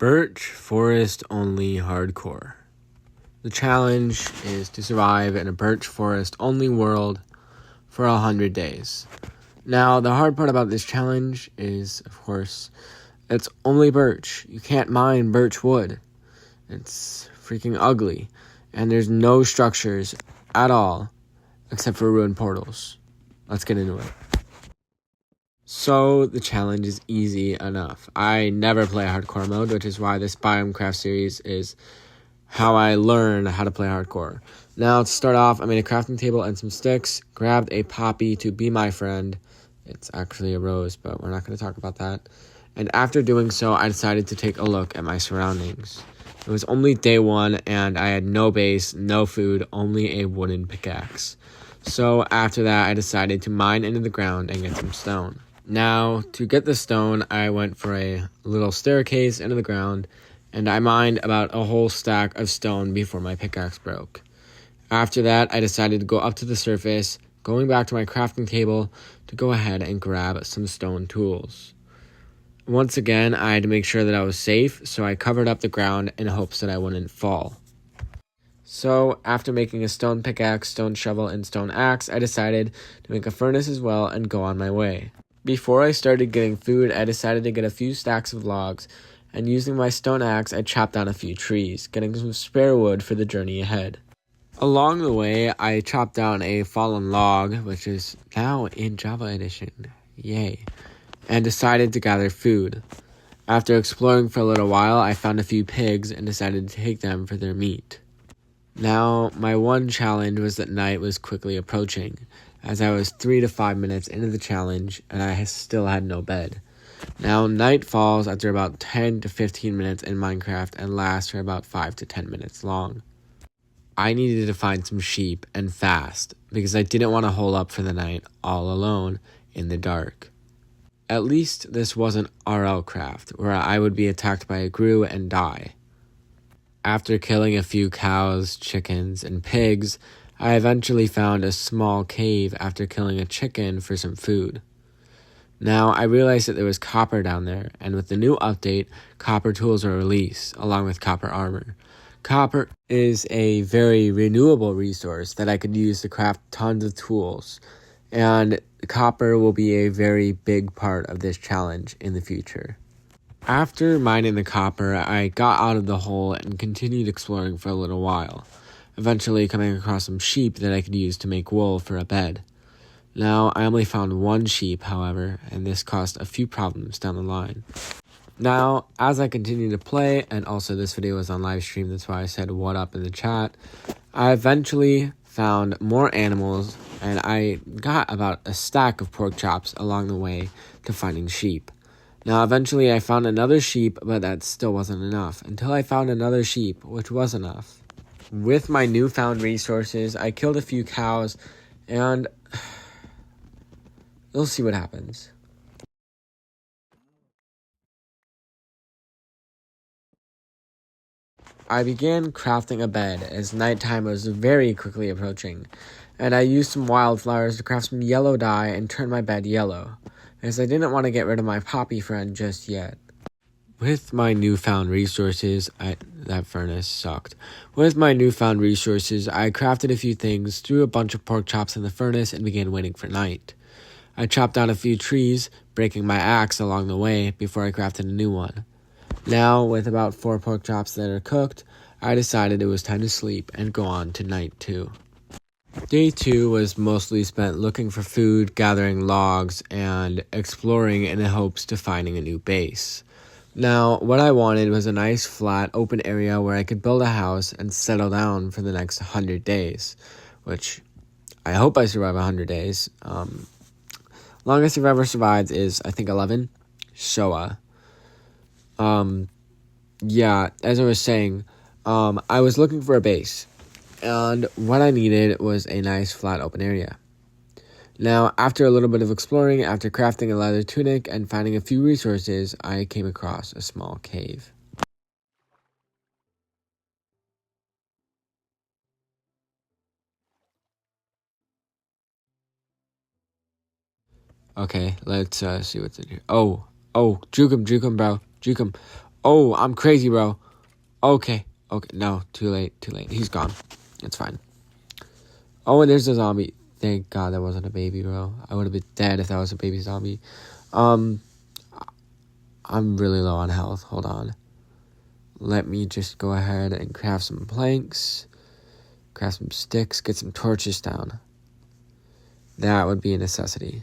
Birch Forest Only Hardcore. The challenge is to survive in a birch forest only world for 100 days. Now, the hard part about this challenge is, of course, it's only birch. You can't mine birch wood. It's freaking ugly. And there's no structures at all except for ruined portals. Let's get into it. So, the challenge is easy enough. I never play hardcore mode, which is why this Biomecraft series is how I learn how to play hardcore. Now, to start off, I made a crafting table and some sticks, grabbed a poppy to be my friend. It's actually a rose, but we're not going to talk about that. And after doing so, I decided to take a look at my surroundings. It was only day one, and I had no base, no food, only a wooden pickaxe. So, after that, I decided to mine into the ground and get some stone. Now, to get the stone, I went for a little staircase into the ground, and I mined about a whole stack of stone before my pickaxe broke. After that, I decided to go up to the surface, going back to my crafting table to go ahead and grab some stone tools. Once again, I had to make sure that I was safe, so I covered up the ground in hopes that I wouldn't fall. So, after making a stone pickaxe, stone shovel, and stone axe, I decided to make a furnace as well and go on my way. Before I started getting food, I decided to get a few stacks of logs, and using my stone axe, I chopped down a few trees, getting some spare wood for the journey ahead. Along the way, I chopped down a fallen log, which is now in Java Edition. Yay. And decided to gather food. After exploring for a little while, I found a few pigs and decided to take them for their meat. Now, my one challenge was that night was quickly approaching, as I was 3 to 5 minutes into the challenge and I still had no bed. Now, night falls after about 10 to 15 minutes in Minecraft and lasts for about 5 to 10 minutes long. I needed to find some sheep and fast because I didn't want to hole up for the night all alone in the dark. At least this wasn't RL Craft, where I would be attacked by a grue and die. After killing a few cows, chickens, and pigs, I eventually found a small cave after killing a chicken for some food. Now, I realized that there was copper down there, and with the new update, copper tools are released, along with copper armor. Copper is a very renewable resource that I could use to craft tons of tools, and copper will be a very big part of this challenge in the future. After mining the copper, I got out of the hole and continued exploring for a little while, eventually coming across some sheep that I could use to make wool for a bed. Now, I only found one sheep, however, and this caused a few problems down the line. Now, as I continued to play, and also this video was on live stream, that's why I said what up in the chat, I eventually found more animals, and I got about a stack of pork chops along the way to finding sheep. Now, eventually I found another sheep, but that still wasn't enough, until I found another sheep, which was enough. With my newfound resources, I killed a few cows, and you'll see what happens. I began crafting a bed as nighttime was very quickly approaching, and I used some wildflowers to craft some yellow dye and turn my bed yellow, as I didn't want to get rid of my poppy friend just yet. With my newfound resources, that furnace sucked. With my newfound resources, I crafted a few things, threw a bunch of pork chops in the furnace, and began waiting for night. I chopped down a few trees, breaking my axe along the way before I crafted a new one. Now, with about 4 pork chops that are cooked, I decided it was time to sleep and go on to night 2. Day 2 was mostly spent looking for food, gathering logs, and exploring in the hopes to finding a new base. Now, what I wanted was a nice, flat, open area where I could build a house and settle down for the next 100 days, which I hope I survive 100 days. Longest I've ever survived is, I think, 11. So, yeah, as I was saying, I was looking for a base, and what I needed was a nice, flat, open area. Now, after a little bit of exploring, after crafting a leather tunic and finding a few resources, I came across a small cave. Okay, let's see what's in here. Oh, juke him, bro. Juke him. Oh, I'm crazy, bro. Okay. No, too late. He's gone. It's fine. Oh, and there's a zombie. Thank God that wasn't a baby, bro. I would have been dead if that was a baby zombie. I'm really low on health. Hold on. Let me just go ahead and craft some planks, craft some sticks, get some torches down. That would be a necessity.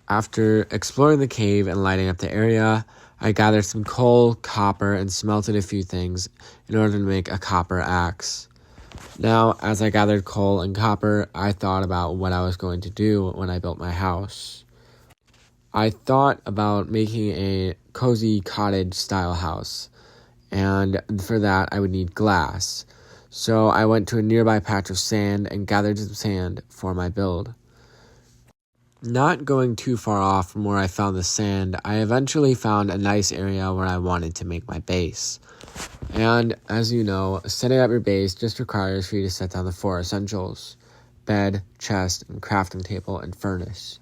After exploring the cave and lighting up the area, I gathered some coal, copper, and smelted a few things in order to make a copper axe. Now, as I gathered coal and copper, I thought about what I was going to do when I built my house. I thought about making a cozy cottage-style house, and for that, I would need glass. So I went to a nearby patch of sand and gathered some sand for my build. Not going too far off from where I found the sand, I eventually found a nice area where I wanted to make my base. And as you know, setting up your base just requires for you to set down the 4 essentials: bed, chest, and crafting table, and furnace.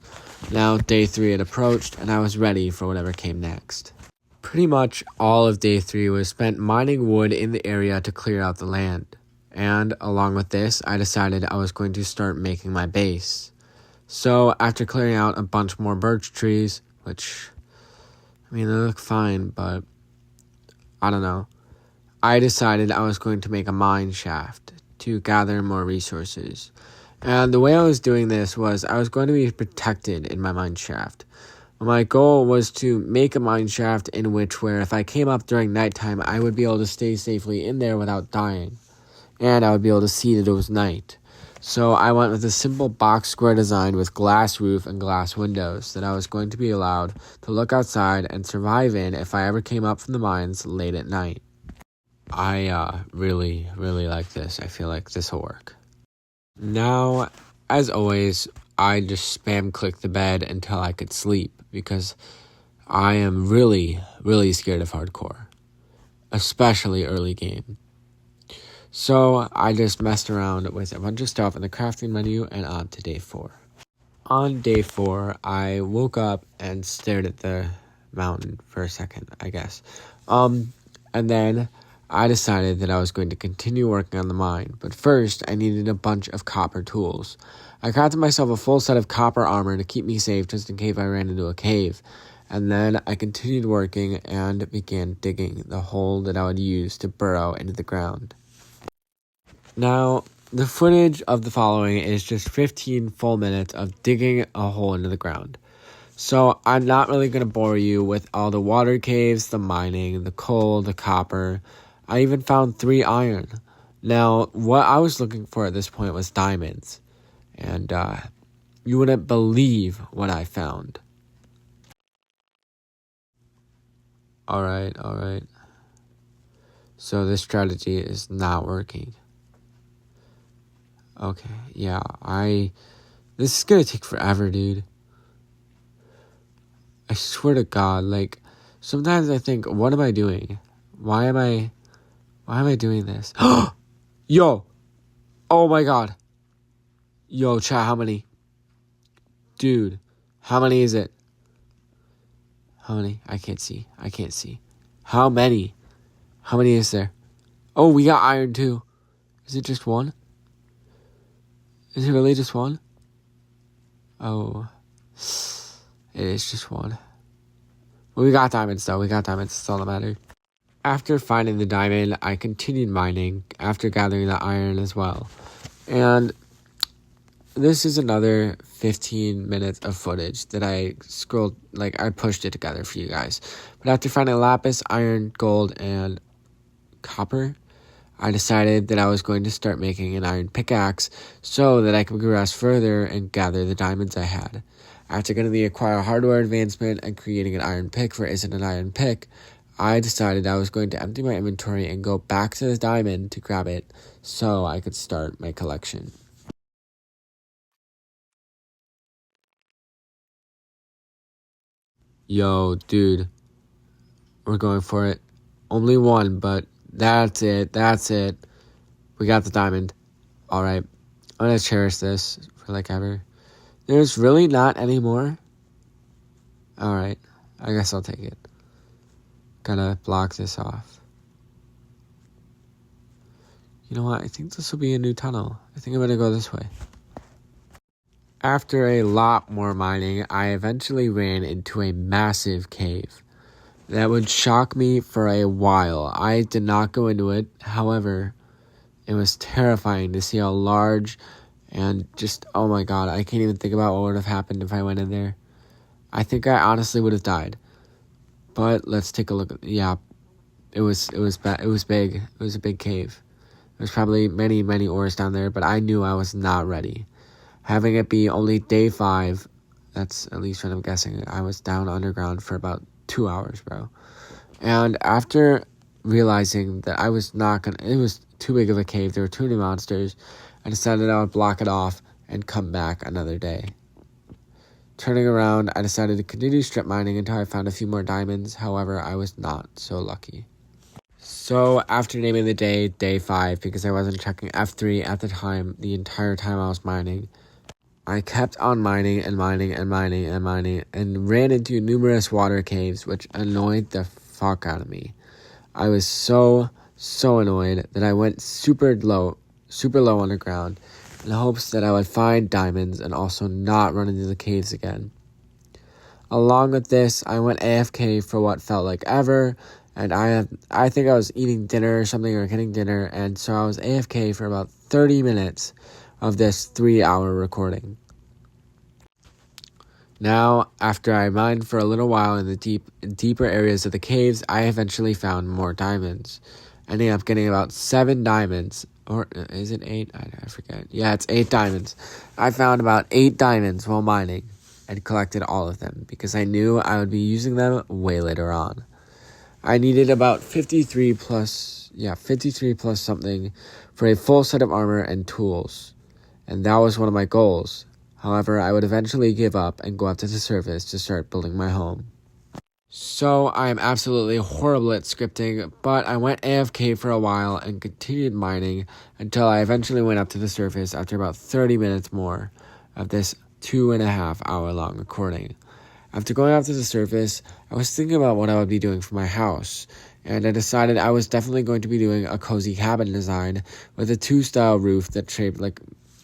Now, day 3 had approached, and I was ready for whatever came next. Pretty much all of day 3 was spent mining wood in the area to clear out the land. And along with this, I decided I was going to start making my base. So after clearing out a bunch more birch trees, which, I mean, they look fine, but I don't know, I decided I was going to make a mine shaft to gather more resources. And the way I was doing this was I was going to be protected in my mine shaft. My goal was to make a mine shaft in which where if I came up during nighttime, I would be able to stay safely in there without dying. And I would be able to see that it was night. So I went with a simple box square design with glass roof and glass windows that I was going to be allowed to look outside and survive in if I ever came up from the mines late at night. I really like this. I feel like this will work. Now, as always, I just spam click the bed until I could sleep because I am really scared of hardcore, especially early game. So I just messed around with a bunch of stuff in the crafting menu and on to day 4. On day 4, I woke up and stared at the mountain for a second, I guess. And then I decided that I was going to continue working on the mine, but first I needed a bunch of copper tools. I crafted myself a full set of copper armor to keep me safe just in case I ran into a cave. And then I continued working and began digging the hole that I would use to burrow into the ground. Now, the footage of the following is just 15 full minutes of digging a hole into the ground. So I'm not really going to bore you with all the water caves, the mining, the coal, the copper. I even found 3 iron. Now, what I was looking for at this point was diamonds. And you wouldn't believe what I found. Alright. So this strategy is not working. Okay, yeah, this is gonna take forever, dude. I swear to God, like, sometimes I think, what am I doing? Why am I doing this? Yo! Oh my God. Yo, chat, how many? Dude, how many is it? How many? I can't see. How many? How many is there? Oh, we got iron too. Is it just 1? Is it really just 1? Oh, it is just 1. Well, we got diamonds though. That's all that mattered. After finding the diamond, I continued mining after gathering the iron as well. And this is another 15 minutes of footage that I pushed it together for you guys. But after finding lapis, iron, gold, and copper, I decided that I was going to start making an iron pickaxe so that I could progress further and gather the diamonds I had. After getting the acquire hardware advancement and creating an iron pick for isn't an iron pick, I decided I was going to empty my inventory and go back to the diamond to grab it so I could start my collection. Yo, dude, we're going for it. Only 1, but that's it. We got the diamond. Alright, I'm gonna cherish this for like ever. There's really not any more? Alright, I guess I'll take it. Gotta block this off. You know what? I think this will be a new tunnel. I think I'm gonna go this way. After a lot more mining, I eventually ran into a massive cave. That would shock me for a while. I did not go into it. However, it was terrifying to see how large and just, oh my god, I can't even think about what would have happened if I went in there. I think I honestly would have died. But let's take a look. Yeah, it was big. It was a big cave. There's probably many, many ores down there, but I knew I was not ready. Having it be only day 5, that's at least what I'm guessing. I was down underground for about 2 hours, bro. And after realizing that I was not gonna, it was too big of a cave, there were too many monsters, I decided I would block it off and come back another day. Turning around, I decided to continue strip mining until I found a few more diamonds. However, I was not so lucky. So after naming the day 5, because I wasn't checking F3 at the time, the entire time I was mining, I kept on mining and mining and mining and mining and ran into numerous water caves, which annoyed the fuck out of me. I was so annoyed that I went super low underground in hopes that I would find diamonds and also not run into the caves again. Along with this, I went AFK for what felt like ever, and I think I was eating dinner or something or getting dinner, and so I was AFK for about 30 minutes of this 3-hour recording. Now, after I mined for a little while in the deeper areas of the caves, I eventually found more diamonds. Ending up getting about 7 diamonds. Or is it 8? I forget. Yeah, it's 8 diamonds. I found about 8 diamonds while mining and collected all of them because I knew I would be using them way later on. I needed about 53 plus something for a full set of armor and tools. And that was one of my goals. However, I would eventually give up and go up to the surface to start building my home. So, I am absolutely horrible at scripting, but I went AFK for a while and continued mining until I eventually went up to the surface after about 30 minutes more of this 2.5 hour long recording. After going up to the surface, I was thinking about what I would be doing for my house, and I decided I was definitely going to be doing a cozy cabin design with a 2-style roof that shaped like,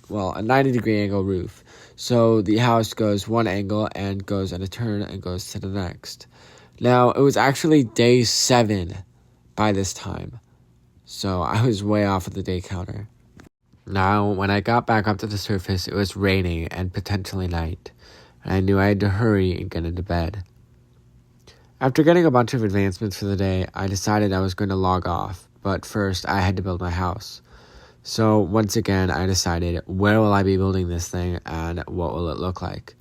well, a 90-degree angle roof. So the house goes one angle and goes at a turn and goes to the next. Now, it was actually day 7 by this time, so I was way off of the day counter. Now, when I got back up to the surface, it was raining and potentially night, and I knew I had to hurry and get into bed. After getting a bunch of advancements for the day, I decided I was going to log off, but first I had to build my house. So once again, I decided, where will I be building this thing and what will it look like?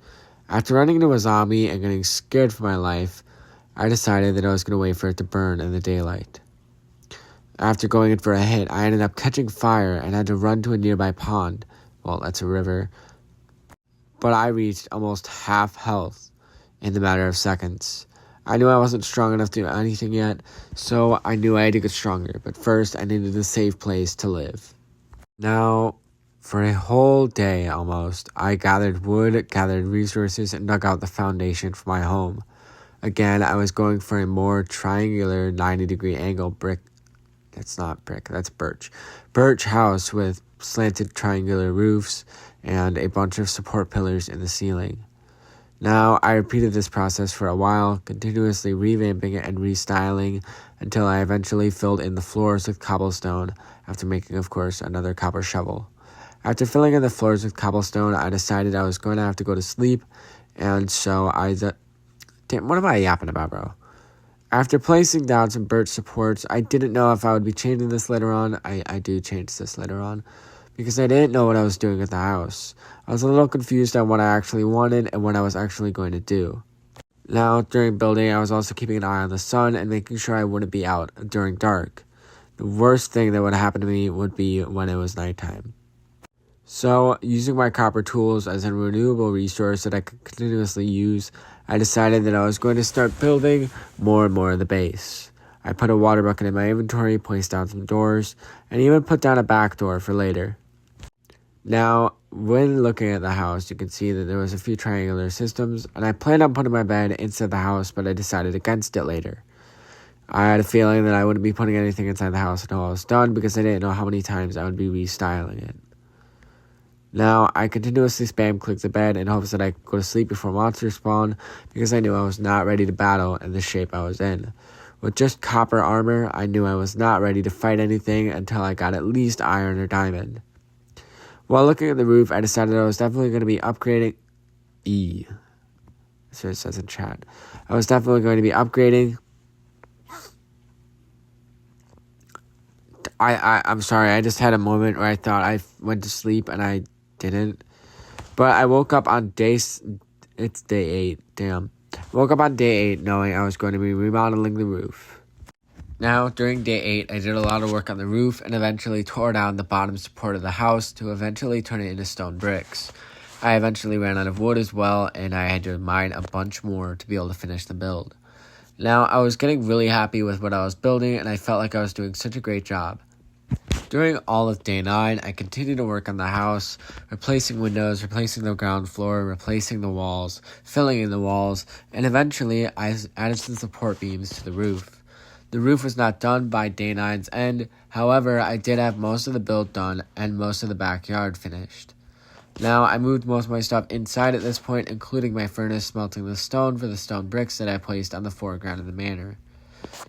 After running into a zombie and getting scared for my life, I decided that I was going to wait for it to burn in the daylight. After going in for a hit, I ended up catching fire and had to run to a nearby pond. Well, that's a river. But I reached almost half health in the matter of seconds. I knew I wasn't strong enough to do anything yet, so I knew I had to get stronger. But first, I needed a safe place to live. Now, for a whole day almost, I gathered wood, gathered resources, and dug out the foundation for my home. Again, I was going for a more triangular 90-degree angle brick. That's not brick, that's birch. Birch house with slanted triangular roofs and a bunch of support pillars in the ceiling. Now, I repeated this process for a while, continuously revamping it and restyling until I eventually filled in the floors with cobblestone after making, of course, another copper shovel. After filling in the floors with cobblestone, I decided I was going to have to go to sleep, and so Damn, what am I yapping about, bro? After placing down some birch supports, I didn't know if I would be changing this later on. I do change this later on, because I didn't know what I was doing at the house. I was a little confused on what I actually wanted and what I was actually going to do. Now, during building, I was also keeping an eye on the sun and making sure I wouldn't be out during dark. The worst thing that would happen to me would be when it was nighttime. So, using my copper tools as a renewable resource that I could continuously use, I decided that I was going to start building more and more of the base. I put a water bucket in my inventory, placed down some doors, and even put down a back door for later. Now, when looking at the house, you can see that there was a few triangular systems, and I planned on putting my bed inside the house, but I decided against it later. I had a feeling that I wouldn't be putting anything inside the house until I was done because I didn't know how many times I would be restyling it. Now, I continuously spam click the bed in hopes that I could go to sleep before monsters spawn because I knew I was not ready to battle in the shape I was in. With just copper armor, I knew I was not ready to fight anything until I got at least iron or diamond. While looking at the roof, I decided I was definitely going to be upgrading... That's what it says in chat. I was definitely going to be upgrading... I'm sorry, I just had a moment where I thought I went to sleep and I didn't. But I woke up on it's day 8, damn. I woke up on day 8 knowing I was going to be remodeling the roof. Now, during day 8, I did a lot of work on the roof and eventually tore down the bottom support of the house to eventually turn it into stone bricks. I eventually ran out of wood as well, and I had to mine a bunch more to be able to finish the build. Now, I was getting really happy with what I was building, and I felt like I was doing such a great job. During all of day 9, I continued to work on the house, replacing windows, replacing the ground floor, replacing the walls, filling in the walls, and eventually I added some support beams to the roof. The roof was not done by day 9's end, however, I did have most of the build done and most of the backyard finished. Now, I moved most of my stuff inside at this point, including my furnace smelting the stone for the stone bricks that I placed on the foreground of the manor.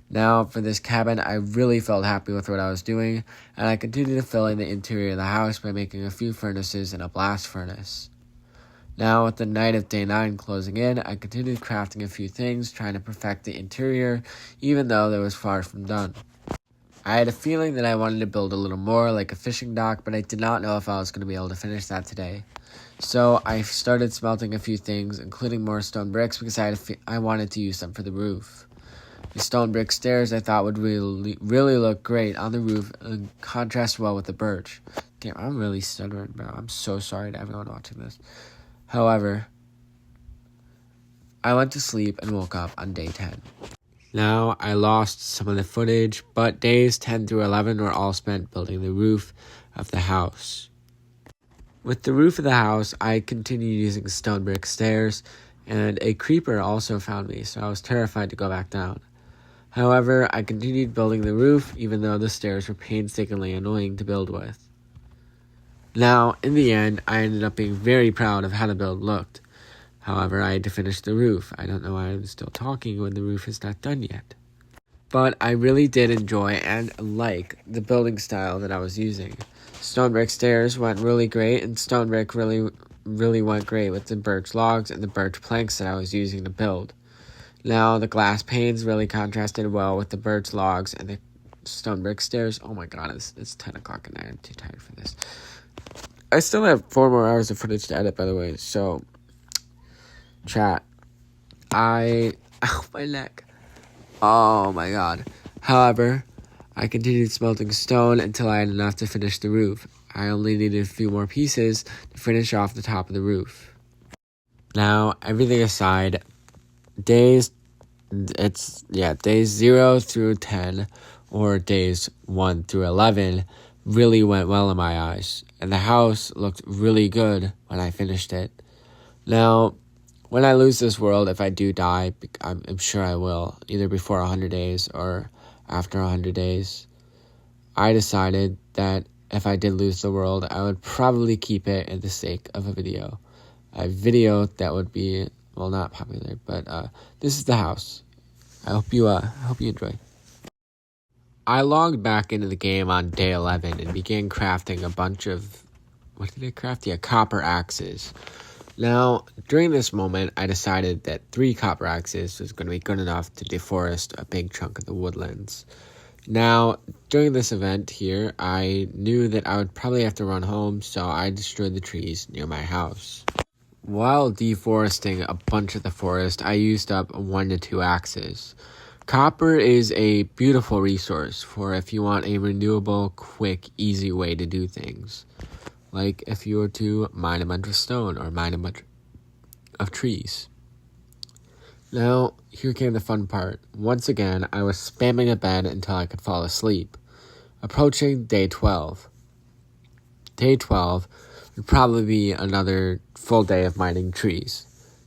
Now, for this cabin, I really felt happy with what I was doing, and I continued to fill in the interior of the house by making a few furnaces and a blast furnace. Now, with the night of day 9 closing in, I continued crafting a few things, trying to perfect the interior, even though that was far from done. I had a feeling that I wanted to build a little more, like a fishing dock, but I did not know if I was going to be able to finish that today. So, I started smelting a few things, including more stone bricks, because I wanted to use them for the roof. The stone brick stairs I thought would really look great on the roof and contrast well with the birch. Damn, I'm really stuttering, bro. I'm so sorry to everyone watching this. However, I went to sleep and woke up on day 10. Now, I lost some of the footage, but days 10 through 11 were all spent building the roof of the house. With the roof of the house, I continued using stone brick stairs, and a creeper also found me, so I was terrified to go back down. However, I continued building the roof, even though the stairs were painstakingly annoying to build with. Now, in the end, I ended up being very proud of how the build looked. However, I had to finish the roof. I don't know why I'm still talking when the roof is not done yet. But I really did enjoy and like the building style that I was using. Stone brick stairs went really great, and stone brick really went great with the birch logs and the birch planks that I was using to build. Now, the glass panes really contrasted well with the birch logs and the stone brick stairs. Oh my god, it's 10 o'clock at night. I'm too tired for this. I still have 4 more hours of footage to edit, by the way, so... Chat. Ow, my neck. Oh my god. However, I continued smelting stone until I had enough to finish the roof. I only needed a few more pieces to finish off the top of the roof. Now, everything aside... Days 0 through 10 or days 1 through 11 really went well in my eyes, and the house looked really good when I finished it. Now, when I lose this world, if I do die, I'm sure I will, either before 100 days or after 100 days, I decided that if I did lose the world, I would probably keep it in the sake of a video. A video that would be... well, not popular, but this is the house. I hope you enjoy. I logged back into the game on day 11 and began crafting a bunch of... what did I craft? Yeah, copper axes. Now, during this moment, I decided that 3 copper axes was going to be good enough to deforest a big chunk of the woodlands. Now, during this event here, I knew that I would probably have to run home, so I destroyed the trees near my house. While deforesting a bunch of the forest, I used up 1 to 2 axes. Copper is a beautiful resource for if you want a renewable, quick, easy way to do things. Like if you were to mine a bunch of stone or mine a bunch of trees. Now, here came the fun part. Once again, I was spamming a bed until I could fall asleep. Approaching day 12. Day 12 would probably be another full day of mining trees.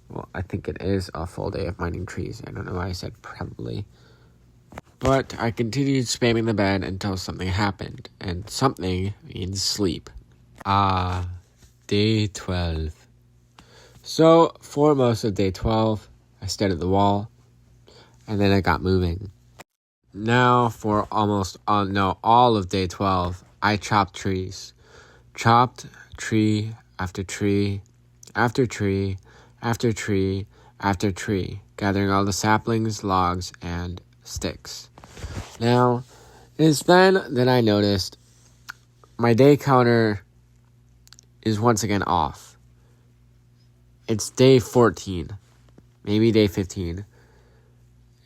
Well, I think it is a full day of mining trees. I don't know why I said probably. But I continued spamming the bed until something happened, and something means sleep. Day 12. So, for most of day 12, I stared at the wall, and then I got moving. Now, for all of day 12, I chopped trees. Chopped tree after tree, after tree, after tree, after tree, gathering all the saplings, logs, and sticks. Now, it's then that I noticed my day counter is once again off. It's day 14, maybe day 15.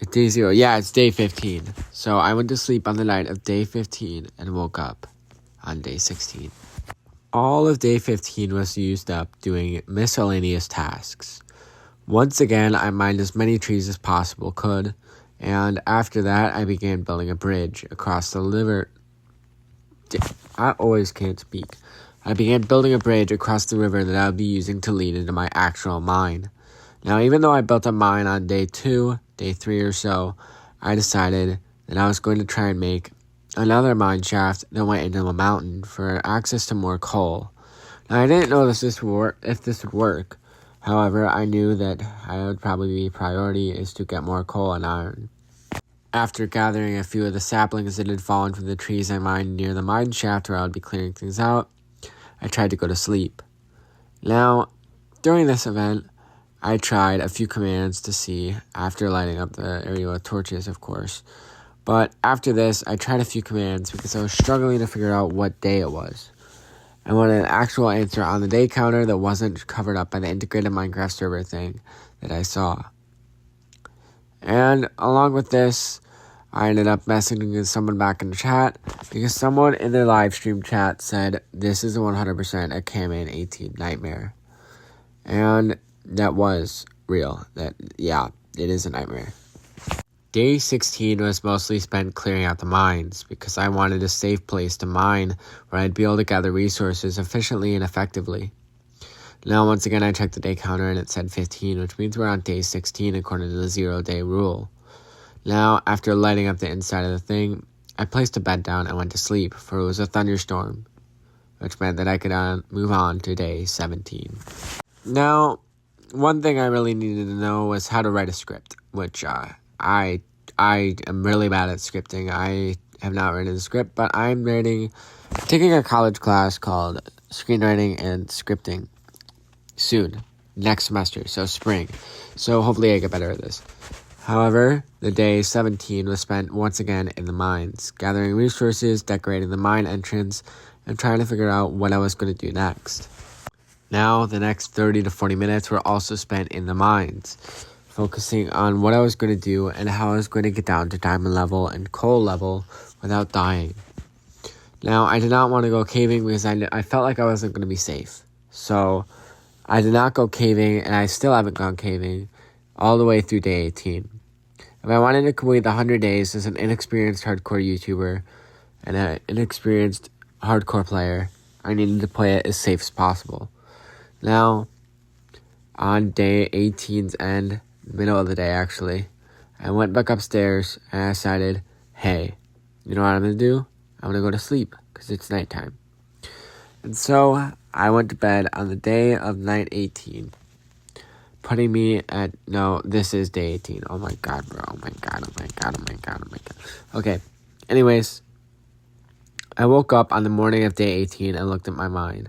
It's day 0. Yeah, it's day 15. So I went to sleep on the night of day 15 and woke up on day 16. All of day 15 was used up doing miscellaneous tasks. Once again, I mined as many trees as possible could, and after that, I began building a bridge across the river. I always can't speak. I began building a bridge across the river that I would be using to lead into my actual mine. Now, even though I built a mine on day 2, day 3 or so, I decided that I was going to try and make another mine shaft that went into a mountain for access to more coal. Now, I didn't know if this would work. However, I knew that I would probably be priority is to get more coal and iron. After gathering a few of the saplings that had fallen from the trees I mined near the mine shaft where I would be clearing things out, I tried to go to sleep. Now, during this event, I tried a few commands to see, after lighting up the area with torches, of course. But after this, I tried a few commands because I was struggling to figure out what day it was. I wanted an actual answer on the day counter that wasn't covered up by the integrated Minecraft server thing that I saw. And along with this, I ended up messaging someone back in the chat because someone in their live stream chat said, this is 100% a Cayman 18 nightmare. And that was real. It is a nightmare. Day 16 was mostly spent clearing out the mines because I wanted a safe place to mine where I'd be able to gather resources efficiently and effectively. Now, once again, I checked the day counter and it said 15, which means we're on day 16 according to the 0-day rule. Now, after lighting up the inside of the thing, I placed a bed down and went to sleep, for it was a thunderstorm, which meant that I could move on to day 17. Now, one thing I really needed to know was how to write a script, which I am really bad at scripting. I have not written a script, but I'm taking a college class called Screenwriting and Scripting soon, next semester, so spring. So hopefully I get better at this. However, the day 17 was spent once again in the mines, gathering resources, decorating the mine entrance, and trying to figure out what I was going to do next. Now, the next 30 to 40 minutes were also spent in the mines, focusing on what I was going to do and how I was going to get down to diamond level and coal level without dying. Now, I did not want to go caving because I felt like I wasn't going to be safe. So, I did not go caving, and I still haven't gone caving all the way through day 18. If I wanted to complete the 100 days as an inexperienced hardcore YouTuber and an inexperienced hardcore player, I needed to play it as safe as possible. Now, on day 18's end, middle of the day actually, I went back upstairs and I decided, hey, you know what I'm going to do? I'm going to go to sleep because it's nighttime. And so I went to bed on the day of night 18, putting me at, no, this is day 18. Oh my god, bro. Oh my god. Okay. Anyways, I woke up on the morning of day 18 and looked at my mine.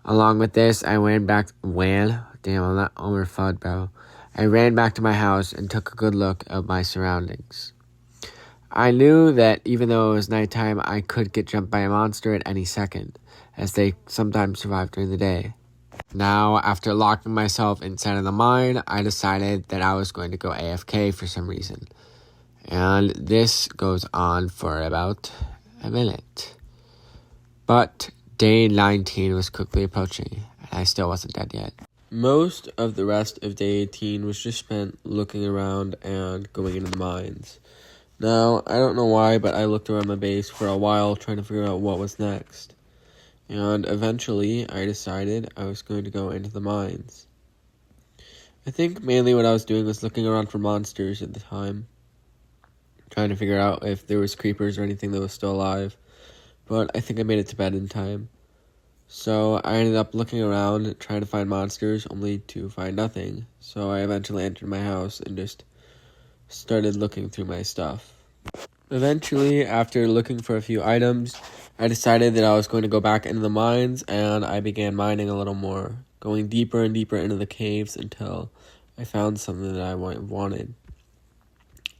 Along with this, I ran back to my house and took a good look at my surroundings. I knew that even though it was nighttime, I could get jumped by a monster at any second, as they sometimes survive during the day. Now, after locking myself inside of the mine, I decided that I was going to go AFK for some reason. And this goes on for about a minute. But day 19 was quickly approaching, and I still wasn't dead yet. Most of the rest of day 18 was just spent looking around and going into the mines. Now, I don't know why, but I looked around my base for a while trying to figure out what was next. And eventually, I decided I was going to go into the mines. I think mainly what I was doing was looking around for monsters at the time. trying to figure out if there was creepers or anything that was still alive. But I think I made it to bed in time. So I ended up looking around, trying to find monsters, only to find nothing. So I eventually entered my house and just started looking through my stuff. Eventually, after looking for a few items, I decided that I was going to go back into the mines, and I began mining a little more, going deeper and deeper into the caves until I found something that I wanted.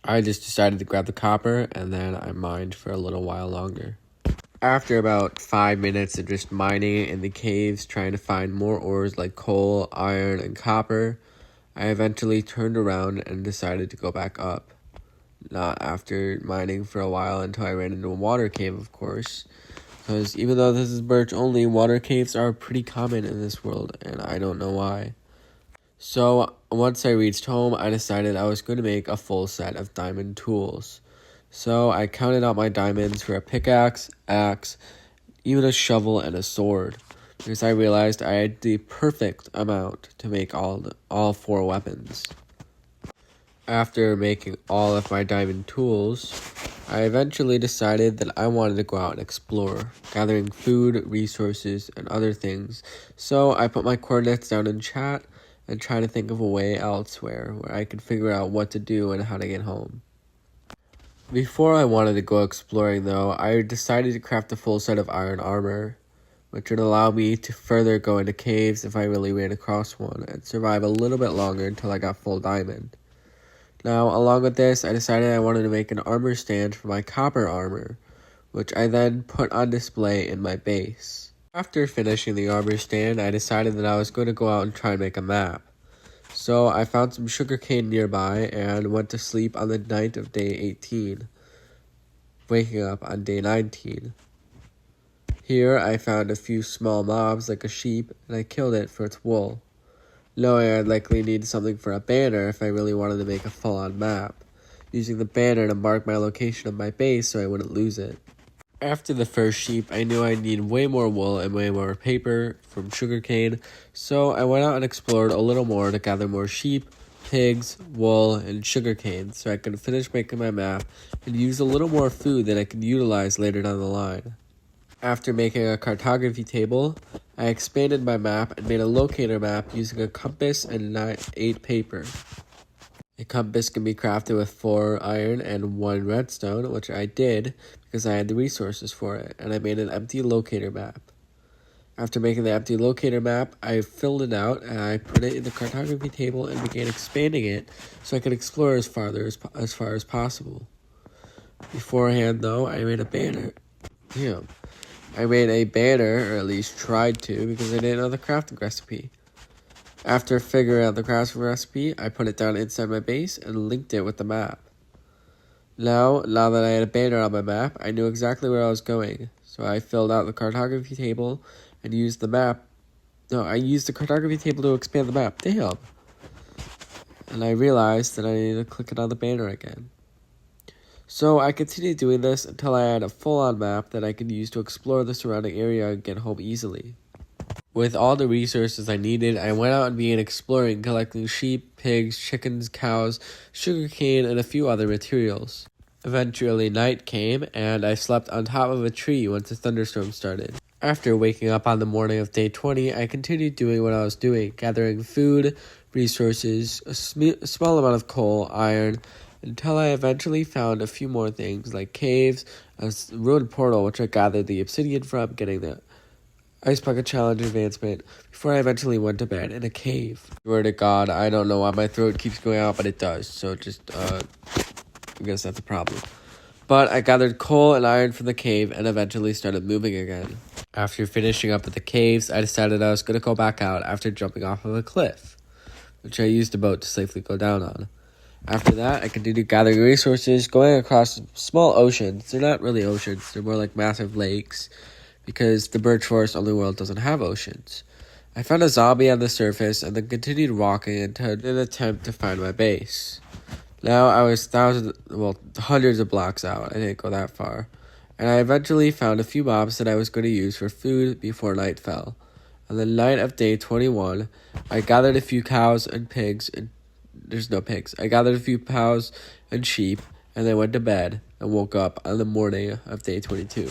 I just decided to grab the copper, and then I mined for a little while longer. After about 5 minutes of just mining in the caves, trying to find more ores like coal, iron, and copper, I eventually turned around and decided to go back up. Not after mining for a while until I ran into a water cave, of course. Because even though this is Birch only, water caves are pretty common in this world, and I don't know why. So once I reached home, I decided I was going to make a full set of diamond tools. So I counted out my diamonds for a pickaxe, axe, even a shovel, and a sword. Because I realized I had the perfect amount to make all 4 weapons. After making all of my diamond tools, I eventually decided that I wanted to go out and explore, gathering food, resources, and other things. So I put my coordinates down in chat and tried to think of a way elsewhere where I could figure out what to do and how to get home. Before I wanted to go exploring though, I decided to craft a full set of iron armor, which would allow me to further go into caves if I really ran across one, and survive a little bit longer until I got full diamond. Now, along with this, I decided I wanted to make an armor stand for my copper armor, which I then put on display in my base. After finishing the armor stand, I decided that I was going to go out and try and make a map. So I found some sugarcane nearby and went to sleep on the night of day 18, waking up on day 19. Here, I found a few small mobs like a sheep, and I killed it for its wool, knowing I'd likely need something for a banner if I really wanted to make a full-on map, using the banner to mark my location of my base so I wouldn't lose it. After the first sheep, I knew I'd need way more wool and way more paper from sugarcane, so I went out and explored a little more to gather more sheep, pigs, wool, and sugarcane so I could finish making my map and use a little more food that I could utilize later down the line. After making a cartography table, I expanded my map and made a locator map using a compass and 8 paper. A compass can be crafted with 4 iron and 1 redstone, which I did because I had the resources for it, and I made an empty locator map. After making the empty locator map, I filled it out and I put it in the cartography table and began expanding it so I could explore as far as possible. Beforehand, though, I made a banner. I made a banner, or at least tried to, because I didn't know the crafting recipe. After figuring out the crafting recipe, I put it down inside my base and linked it with the map. Now that I had a banner on my map, I knew exactly where I was going, so I filled out the cartography table and used the map. No, I used the cartography table to expand the map. Damn! And I realized that I needed to click it on the banner again. So I continued doing this until I had a full-on map that I could use to explore the surrounding area and get home easily. With all the resources I needed, I went out and began exploring, collecting sheep, pigs, chickens, cows, sugarcane, and a few other materials. Eventually night came, and I slept on top of a tree once a thunderstorm started. After waking up on the morning of day 20, I continued doing what I was doing, gathering food, resources, a small amount of coal, iron, until I eventually found a few more things like caves, a ruined portal which I gathered the obsidian from, getting the Ice Bucket Challenge advancement, before I eventually went to bed in a cave. Swear to God, I don't know why my throat keeps going out, but it does, so just, I guess that's a problem. But I gathered coal and iron from the cave and eventually started moving again. After finishing up at the caves, I decided I was going to go back out after jumping off of a cliff, which I used a boat to safely go down on. After that, I continued gathering resources, going across small oceans. They're not really oceans, they're more like massive lakes, because the Birch Forest only world doesn't have oceans. I found a zombie on the surface and then continued walking until an attempt to find my base. Now I was hundreds of blocks out. I didn't go that far. And I eventually found a few mobs that I was going to use for food before night fell. On the night of day 21, I gathered a few cows and pigs and there's no pigs. I gathered a few cows and sheep, and then went to bed and woke up on the morning of day 22.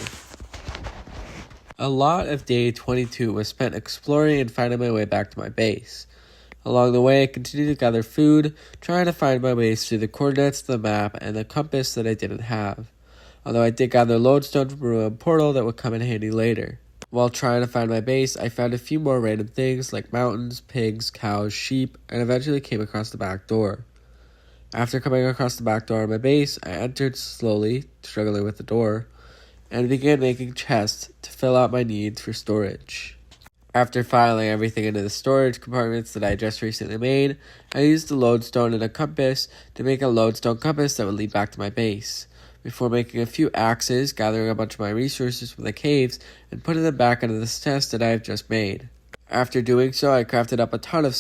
A lot of day 22 was spent exploring and finding my way back to my base. Along the way, I continued to gather food, trying to find my base through the coordinates of the map and the compass that I didn't have. Although I did gather lodestone from a ruined portal that would come in handy later. While trying to find my base, I found a few more random things like mountains, pigs, cows, sheep, and eventually came across the back door. After coming across the back door of my base, I entered slowly, struggling with the door, and began making chests to fill out my needs for storage. After filing everything into the storage compartments that I just recently made, I used the lodestone and a compass to make a lodestone compass that would lead back to my base, before making a few axes, gathering a bunch of my resources from the caves, and putting them back into this chest that I have just made. After doing so, I crafted up a ton of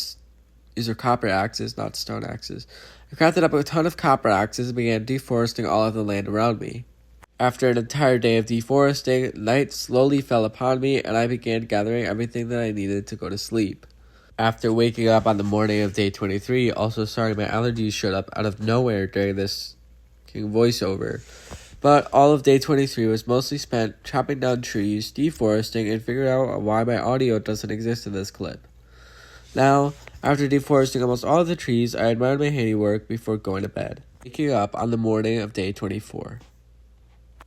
these are copper axes, not stone axes. I crafted up a ton of copper axes and began deforesting all of the land around me. After an entire day of deforesting, night slowly fell upon me, and I began gathering everything that I needed to go to sleep. After waking up on the morning of day 23, also sorry my allergies showed up out of nowhere during this voiceover, but all of day 23 was mostly spent chopping down trees, deforesting, and figuring out why my audio doesn't exist in this clip. Now, after deforesting almost all of the trees, I admired my handiwork before going to bed, waking up on the morning of day 24.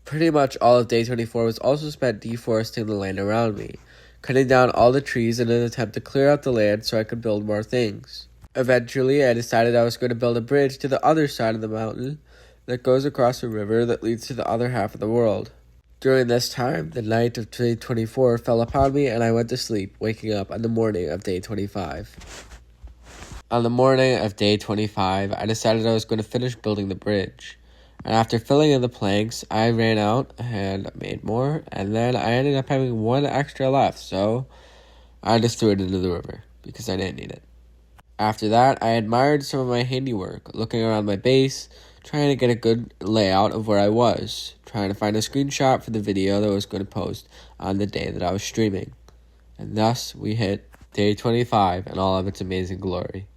Pretty much all of day 24 was also spent deforesting the land around me, cutting down all the trees in an attempt to clear out the land so I could build more things. Eventually, I decided I was going to build a bridge to the other side of the mountain that goes across a river that leads to the other half of the world. During this time, the night of day 24 fell upon me and I went to sleep, waking up on the morning of day 25. On the morning of day 25, I decided I was going to finish building the bridge. And after filling in the planks, I ran out and made more, and then I ended up having one extra left, so I just threw it into the river because I didn't need it. After that, I admired some of my handiwork, looking around my base, trying to get a good layout of where I was, trying to find a screenshot for the video that I was going to post on the day that I was streaming. And thus, we hit day 25 and all of its amazing glory.